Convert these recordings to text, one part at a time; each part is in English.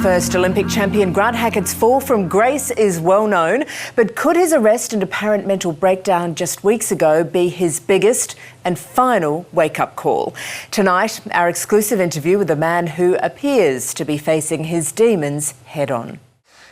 First Olympic champion Grant Hackett's fall from grace is well known, but could his arrest and apparent mental breakdown just weeks ago be his biggest and final wake-up call? Tonight, our exclusive interview with a man who appears to be facing his demons head-on.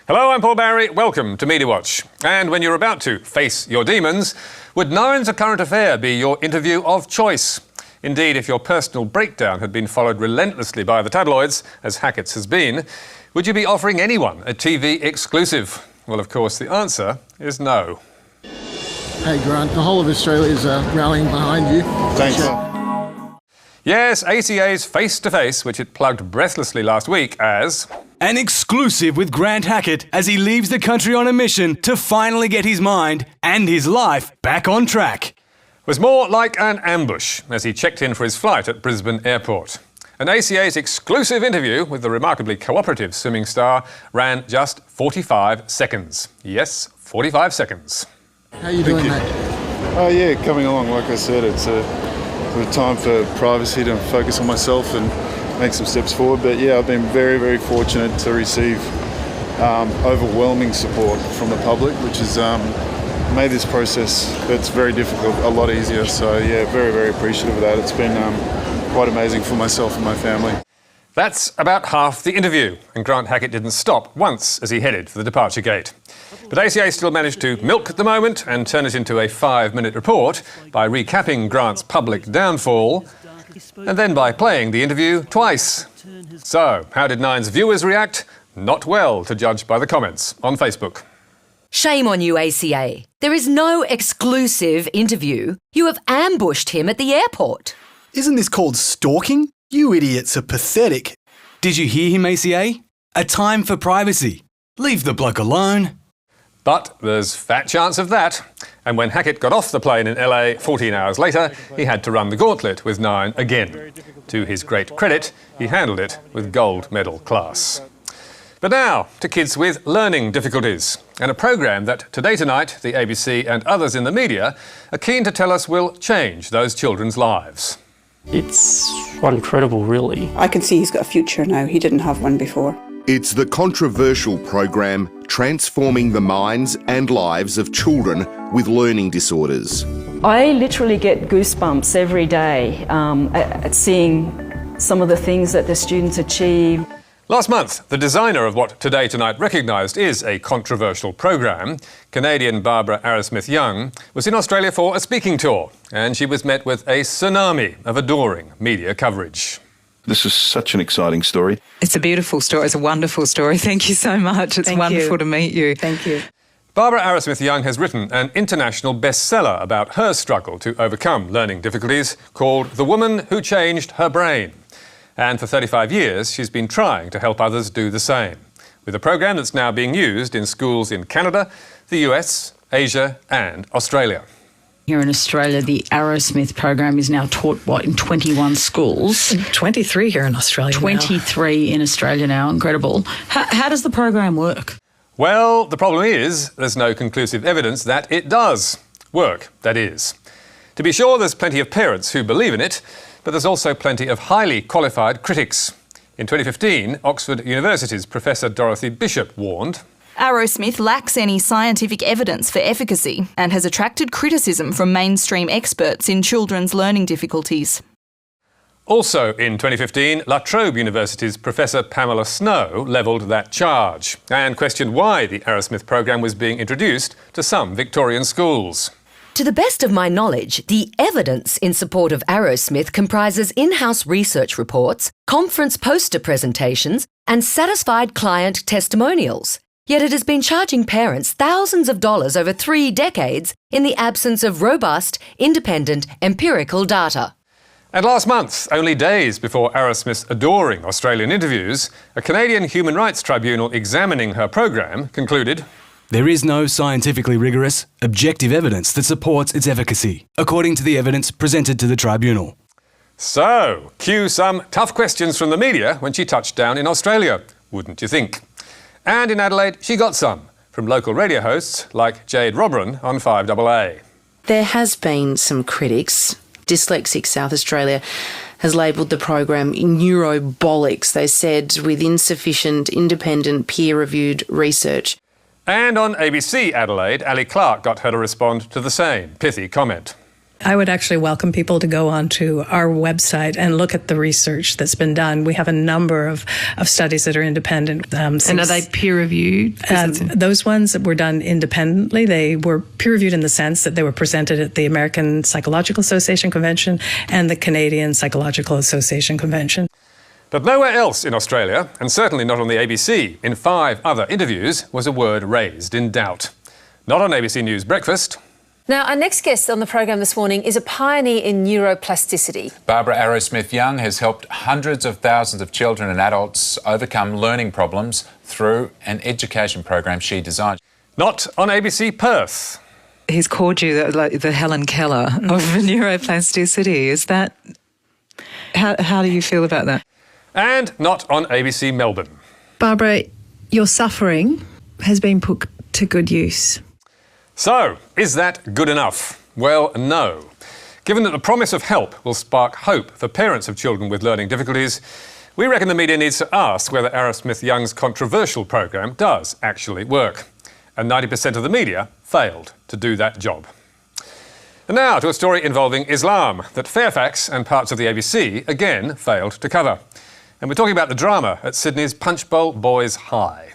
Hello, I'm Paul Barry. Welcome to mediawatch. And when you're about to face your demons, would Nine's A Current Affair be your interview of choice? Indeed, if your personal breakdown had been followed relentlessly by the tabloids, as Hackett's has been, would you be offering anyone a TV exclusive? Well, of course, the answer is no. Hey, Grant, the whole of Australia is rallying behind you. Thanks. Yes, ACA's Face to Face, which it plugged breathlessly last week as an exclusive with Grant Hackett as he leaves the country on a mission to finally get his mind and his life back on track. Was more like an ambush as he checked in for his flight at Brisbane Airport. An ACA's exclusive interview with the remarkably cooperative swimming star ran just 45 seconds. Yes, 45 seconds. How are you doing, mate? Oh yeah, coming along. Like I said, it's a time for privacy to focus on myself and make some steps forward. But yeah, I've been very, very fortunate to receive overwhelming support from the public, which has made this process that's very difficult a lot easier. So yeah, very, very appreciative of that. It's been quite amazing for myself and my family. That's about half the interview, and Grant Hackett didn't stop once as he headed for the departure gate. But ACA still managed to milk the moment and turn it into a 5-minute report by recapping Grant's public downfall, and then by playing the interview twice. So, how did Nine's viewers react? Not well, to judge by the comments on Facebook. Shame on you, ACA. There is no exclusive interview. You have ambushed him at the airport. Isn't this called stalking? You idiots are pathetic. Did you hear him, ACA? A time for privacy. Leave the bloke alone. But there's fat chance of that. And when Hackett got off the plane in LA 14 hours later, he had to run the gauntlet with Nine again. To his great credit, he handled it with gold medal class. But now, to kids with learning difficulties, and a programme that Today Tonight, the ABC and others in the media are keen to tell us will change those children's lives. It's quite incredible, really. I can see he's got a future now. He didn't have one before. It's the controversial program transforming the minds and lives of children with learning disorders. I literally get goosebumps every day at seeing some of the things that the students achieve. Last month, the designer of what Today Tonight recognised is a controversial programme, Canadian Barbara Arrowsmith-Young, was in Australia for a speaking tour, and she was met with a tsunami of adoring media coverage. This is such an exciting story. It's a beautiful story. It's a wonderful story. Thank you so much. It's wonderful to meet you. Thank you. Barbara Arrowsmith-Young has written an international bestseller about her struggle to overcome learning difficulties called The Woman Who Changed Her Brain. And for 35 years, she's been trying to help others do the same, with a program that's now being used in schools in Canada, the US, Asia and Australia. Here in Australia, the Arrowsmith program is now taught, in 21 schools? 23 here in Australia 23 in Australia now. Incredible. How does the program work? Well, the problem is there's no conclusive evidence that it does work, that is. To be sure, there's plenty of parents who believe in it, but there's also plenty of highly qualified critics. In 2015, Oxford University's Professor Dorothy Bishop warned, Arrowsmith lacks any scientific evidence for efficacy and has attracted criticism from mainstream experts in children's learning difficulties. Also in 2015, La Trobe University's Professor Pamela Snow levelled that charge and questioned why the Arrowsmith program was being introduced to some Victorian schools. To the best of my knowledge, the evidence in support of Arrowsmith comprises in-house research reports, conference poster presentations, and satisfied client testimonials. Yet it has been charging parents thousands of dollars over 3 decades in the absence of robust, independent, empirical data. And last month, only days before Arrowsmith's adoring Australian interviews, a Canadian human rights tribunal examining her program concluded, there is no scientifically rigorous, objective evidence that supports its efficacy, according to the evidence presented to the tribunal. So, cue some tough questions from the media when she touched down in Australia, wouldn't you think? And in Adelaide, she got some, from local radio hosts like Jade Robran on 5AA. There has been some critics, Dyslexic South Australia, has labelled the program neurobollocks, they said, with insufficient independent peer-reviewed research. And on ABC Adelaide, Ali Clark got her to respond to the same pithy comment. I would actually welcome people to go onto our website and look at the research that's been done. We have a number of studies that are independent. And are they peer-reviewed? Those ones that were done independently, they were peer-reviewed in the sense that they were presented at the American Psychological Association Convention and the Canadian Psychological Association Convention. But nowhere else in Australia, and certainly not on the ABC, in 5 other interviews, was a word raised in doubt. Not on ABC News Breakfast. Now, our next guest on the program this morning is a pioneer in neuroplasticity. Barbara Arrowsmith-Young has helped hundreds of thousands of children and adults overcome learning problems through an education program she designed. Not on ABC Perth. He's called you the Helen Keller of neuroplasticity. Is that... How do you feel about that? And not on ABC Melbourne. Barbara, your suffering has been put to good use. So, is that good enough? Well, no. Given that the promise of help will spark hope for parents of children with learning difficulties, we reckon the media needs to ask whether Arrowsmith-Young's controversial program does actually work. And 90% of the media failed to do that job. And now to a story involving Islam that Fairfax and parts of the ABC again failed to cover. And we're talking about the drama at Sydney's Punchbowl Boys High.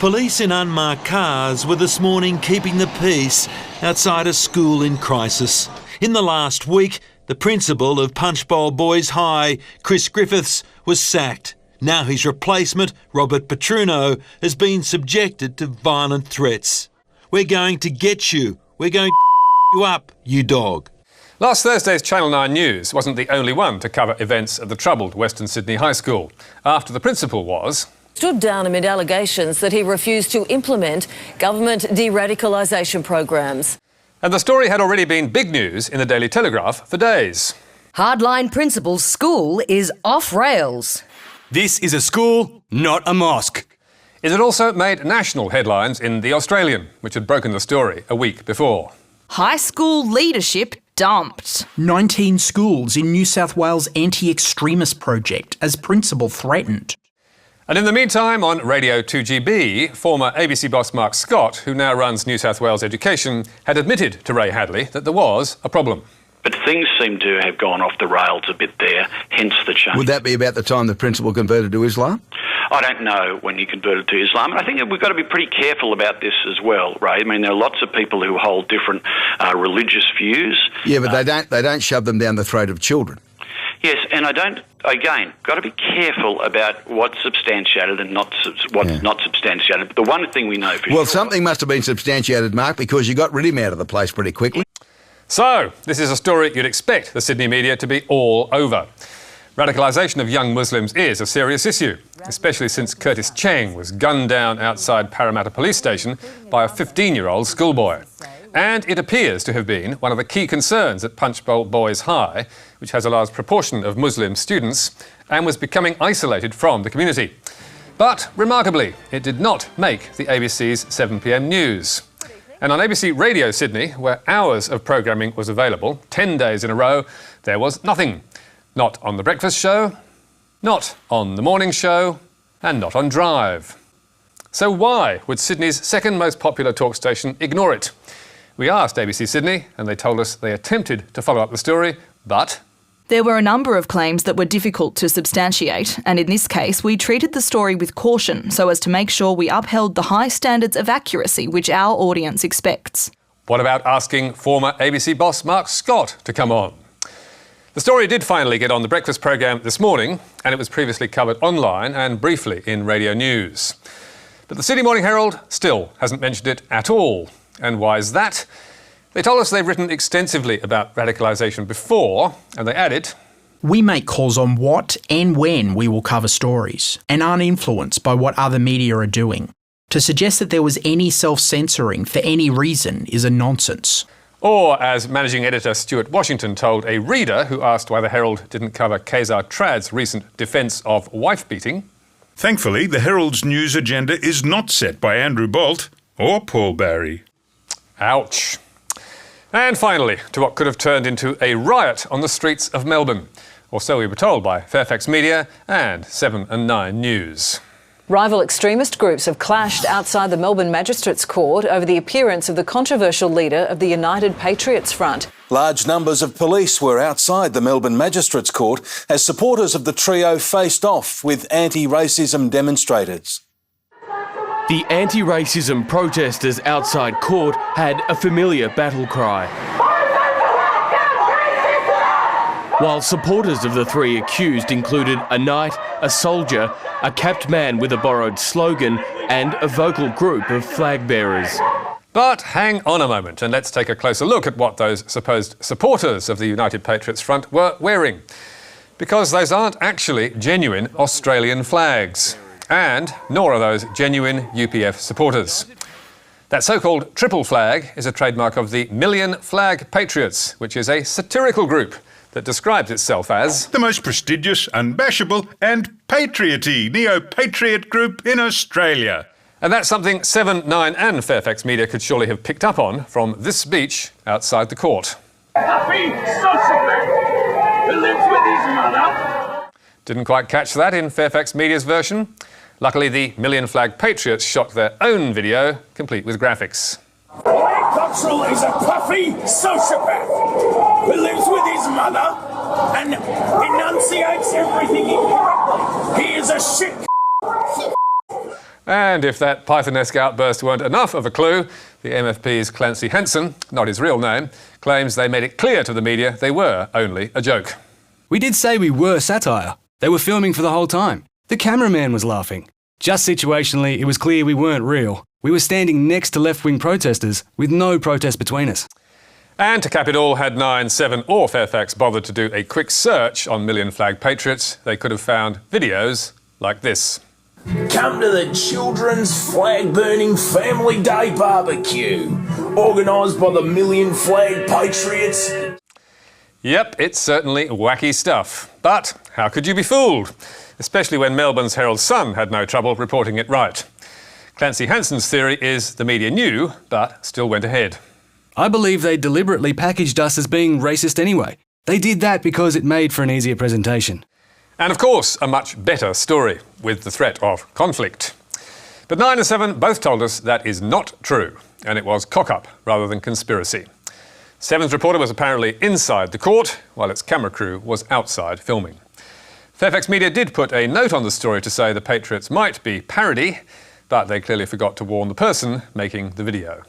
Police in unmarked cars were this morning keeping the peace outside a school in crisis. In the last week, the principal of Punchbowl Boys High, Chris Griffiths, was sacked. Now his replacement, Robert Petruno, has been subjected to violent threats. "We're going to get you. We're going to you up, you dog." Last Thursday's Channel 9 News wasn't the only one to cover events at the troubled Western Sydney High School, after the principal was... stood down amid allegations that he refused to implement government de-radicalisation programs. And the story had already been big news in the Daily Telegraph for days. Hardline principal's school is off rails. This is a school, not a mosque. It had also made national headlines in The Australian, which had broken the story a week before. High school leadership dumped. 19 schools in New South Wales anti-extremist project as principal threatened. And in the meantime, on Radio 2GB, former ABC boss Mark Scott, who now runs New South Wales Education, had admitted to Ray Hadley that there was a problem. But things seem to have gone off the rails a bit there, hence the change. Would that be about the time the principal converted to Islam? I don't know when he converted to Islam, and I think we've got to be pretty careful about this as well, Ray. I mean, there are lots of people who hold different religious views. Yeah, but they don't shove them down the throat of children. Yes, and got to be careful about what's substantiated and what's not substantiated. But the one thing we know for sure... Well, something must have been substantiated, Mark, because you got rid of him out of the place pretty quickly. So, this is a story you'd expect the Sydney media to be all over. Radicalisation of young Muslims is a serious issue, especially since Curtis Cheng was gunned down outside Parramatta Police Station by a 15-year-old schoolboy. And it appears to have been one of the key concerns at Punchbowl Boys High, which has a large proportion of Muslim students, and was becoming isolated from the community. But, remarkably, it did not make the ABC's 7pm news. And on ABC Radio Sydney, where hours of programming was available, 10 days in a row, there was nothing. Not on The Breakfast Show, not on The Morning Show, and not on Drive. So why would Sydney's second most popular talk station ignore it? We asked ABC Sydney, and they told us they attempted to follow up the story, but... There were a number of claims that were difficult to substantiate, and in this case we treated the story with caution so as to make sure we upheld the high standards of accuracy which our audience expects. What about asking former ABC boss Mark Scott to come on? The story did finally get on the breakfast program this morning, and it was previously covered online and briefly in radio news. But the Sydney Morning Herald still hasn't mentioned it at all. And why is that? They told us they've written extensively about radicalisation before, and they added, "We make calls on what and when we will cover stories, and aren't influenced by what other media are doing. To suggest that there was any self-censoring for any reason is a nonsense." Or, as managing editor Stuart Washington told a reader who asked why the Herald didn't cover Kazar Trad's recent defence of wife-beating, "Thankfully, the Herald's news agenda is not set by Andrew Bolt or Paul Barry." Ouch. And finally, to what could have turned into a riot on the streets of Melbourne, Or so we were told by Fairfax Media and 7 and 9 News. Rival extremist groups have clashed outside the Melbourne Magistrates Court over the appearance of the controversial leader of the United Patriots Front. Large numbers of police were outside the Melbourne Magistrates Court as supporters of the trio faced off with anti-racism demonstrators. The anti-racism protesters outside court had a familiar battle cry, while supporters of the three accused included a knight, a soldier, a capped man with a borrowed slogan and a vocal group of flag bearers. But hang on a moment and let's take a closer look at what those supposed supporters of the United Patriots Front were wearing. Because those aren't actually genuine Australian flags. And nor are those genuine UPF supporters. That so-called triple flag is a trademark of the Million Flag Patriots, which is a satirical group that describes itself as the most prestigious, unbashable and patrioty neo-patriot group in Australia. And that's something 7, 9 and Fairfax Media could surely have picked up on from this speech outside the court. Didn't quite catch that in Fairfax Media's version. Luckily, the Million Flag Patriots shot their own video, complete with graphics. Cottrell is a puffy sociopath who lives with his mother and enunciates everything incorrectly. He is a shit. And if that Python-esque outburst weren't enough of a clue, the MFP's Clancy Henson, not his real name, claims they made it clear to the media they were only a joke. We did say we were satire. They were filming for the whole time. The cameraman was laughing. Just situationally, it was clear we weren't real. We were standing next to left-wing protesters with no protest between us. And to cap it all, had 9, 7 or Fairfax bothered to do a quick search on Million Flag Patriots, they could have found videos like this. Come to the Children's Flag-Burning Family Day Barbecue, organised by the Million Flag Patriots. Yep, it's certainly wacky stuff. But how could you be fooled? Especially when Melbourne's Herald Sun had no trouble reporting it right. Clancy Hanson's theory is the media knew, but still went ahead. I believe they deliberately packaged us as being racist anyway. They did that because it made for an easier presentation. And of course, a much better story, with the threat of conflict. But 9 and 7 both told us that is not true, and it was cock-up rather than conspiracy. 7's reporter was apparently inside the court, while its camera crew was outside filming. Fairfax Media did put a note on the story to say the Patriots might be parody, but they clearly forgot to warn the person making the video.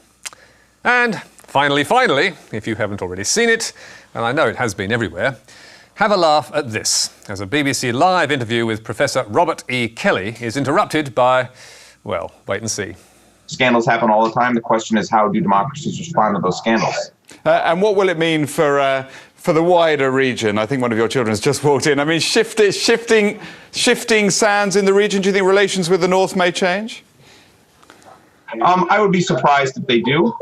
And finally, if you haven't already seen it, and I know it has been everywhere, have a laugh at this, as a BBC Live interview with Professor Robert E. Kelly is interrupted by, well, wait and see. Scandals happen all the time. The question is, how do democracies respond to those scandals? And what will it mean for the wider region? I think one of your children has just walked in. I mean, shifting sands in the region. Do you think relations with the North may change? I would be surprised if they do.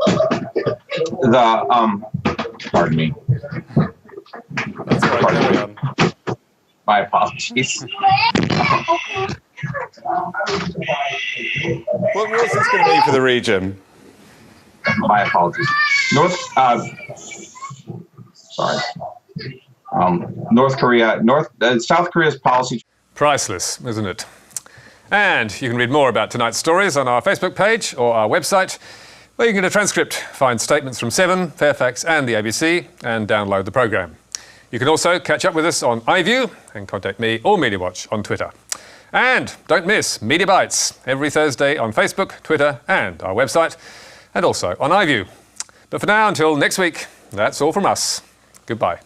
Pardon me. My apologies. What's this going to mean for the region? My apologies. South Korea's policy. Priceless, isn't it? And you can read more about tonight's stories on our Facebook page or our website, where you can get a transcript, find statements from 7, Fairfax and the ABC, and download the programme. You can also catch up with us on iView and contact me or MediaWatch on Twitter. And don't miss Media Bites every Thursday on Facebook, Twitter and our website, and also on iView. But for now, until next week, that's all from us. Goodbye.